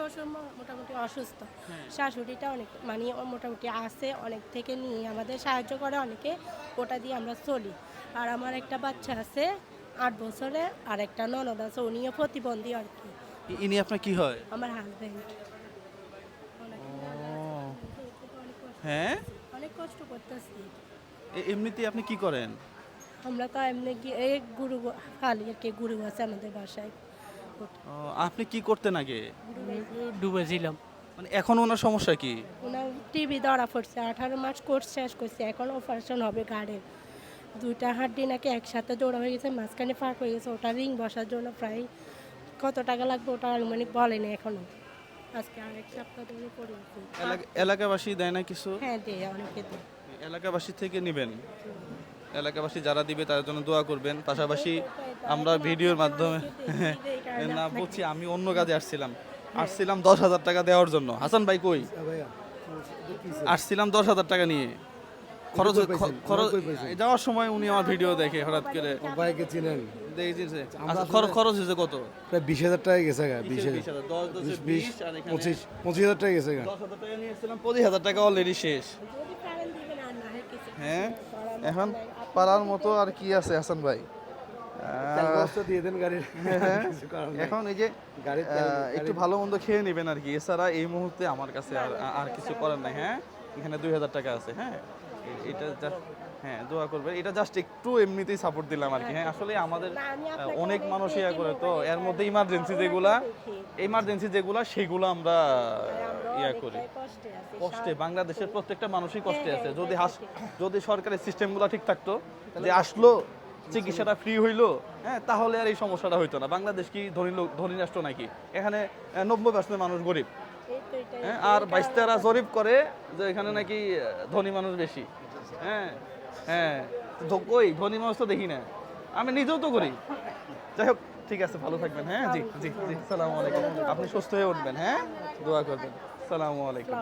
শ্বশুর মোটামুটি অসুস্থ, শাশুড়িটা অনেক মানে মোটামুটি আছে, অনেক থেকে নিয়ে আমাদের সাহায্য করে অনেকে, ওটা দিয়ে আমরা চলি। আর আমার একটা বাচ্চা আছে 8 বছরে, আর একটা ননদ আছে, উনিও প্রতিবন্ধী আর কি। ইনি আপনার কি হয়? আমার হাজব্যান্ড হ্যাঁ, অনেক কষ্ট করতেছি। এমনিতেই আপনি কি করেন? আমরা তো এমনি গিয়ে এই গুরু ফালি আর কি, গুরু আছে আমাদের বাসায়। ও, আপনি কি করতেন আগে? ডুবেছিলাম। মানে এখন ওনার সমস্যা কি? ওনার টিবি ধরা পড়ছে, 18 মাস কোর্স শেষ করছে, এখন অপারেশন হবে ঘাড়ের। দুইটা হাড্ডি নাকি একসাথে জোড়া হয়ে গেছে, মাঝখানে ফাঁক হয়ে গেছে, ওটা রিং বসার জন্য প্রায় কত টাকা লাগবে ওটা আনুমানিক বলেনি এখনো। আজকে আরেক সপ্তাহ ধরে পড়ে গেছে। এলাকাবাসী দেয় না কিছু? হ্যাঁ দেয়, অনেকে দেয়। এলাকাবাসী থেকে নেবেন। এলাকাবাসী যারা দিবে তার জন্য দোয়া করবেন। পাশাপাশি আমরা ভিডিওর মাধ্যমে না বলছি, আমি অন্য কাজে আসছিলাম 10,000 টাকা দেওয়ার জন্য। হাসান ভাই কই? আসছিলাম 10,000 টাকা নিয়ে। খরচ খরচ যাওয়ার সময় উনি আমার ভিডিও দেখে হঠাৎ করে ভাইকে চিনেন? দেখেছে। আচ্ছা, খরচ হয়েছে কত? প্রায় 20,000 টাকা গেছে গা। 20,000, 10, 20, 20 আর এখানে 25,000 টাকা গেছে গা। 10,000 টাকা নিয়ে এসেছিলাম, 25,000 টাকা অলরেডি শেষ। যদি পারেন দিবেন, আর না হয় কিছু হ্যাঁ, এখন পারার মতো আর কি আছে হাসান ভাই? বস্তা দিয়ে দেন গাড়ির। কিছু কারণ নাই। এখন এই যে গাড়ির একটু ভালো মন্দ খেয়ে নেবেন আর কি, এছাড়া এই মুহূর্তে আমার কাছে আর কিছু করার নাই। হ্যাঁ, এখানে 2,000 টাকা আছে। হ্যাঁ, এটা হ্যাঁ দোয়া করবেন। এটা জাস্ট একটু এমনিতেই সাপোর্ট দিলাম আর কি। হ্যাঁ, আসলে আমাদের না, আমি আপনাকে অনেক অনেক মানুষ ইয়া দেখি করে, তো মোবাইলে, এর মধ্যে হ্যাঁ, ইমার্জেন্সি যেগুলা সেগুলো আমরা আমরা ইয়া করি। অনেকটাই কষ্টে আছি। কষ্টে, বাংলাদেশের প্রত্যেকটা মানুষই কষ্টে হ্যাঁ, আছে। হ্যাঁ, যদি সরকারের সিস্টেমগুলো ঠিক থাকতো, যে আসলো চিকিৎসাটা ফ্রি হইলো, হ্যাঁ, তাহলে আর এই সমস্যাটা হইতো না। বাংলাদেশ কি ধনী রাষ্ট্র নাকি? এখানে 90% মানুষ গরিব। এই তো এটাই। হ্যাঁ, আর বাইস্তারা জরিপ করে যে এখানে নাকি ধনী মানুষ বেশি। হ্যাঁ হ্যাঁ, তো কই ধনী মানুষ তো দেখি না, আমি নিজেও তো করি। যাই হোক, ঠিক আছে, ভালো থাকবেন। হ্যাঁ, জি জি জি, সালামু আলাইকুম। আপনি সুস্থ হয়ে উঠবেন। হ্যাঁ, দোয়া করবেন। সালামু আলাইকুম।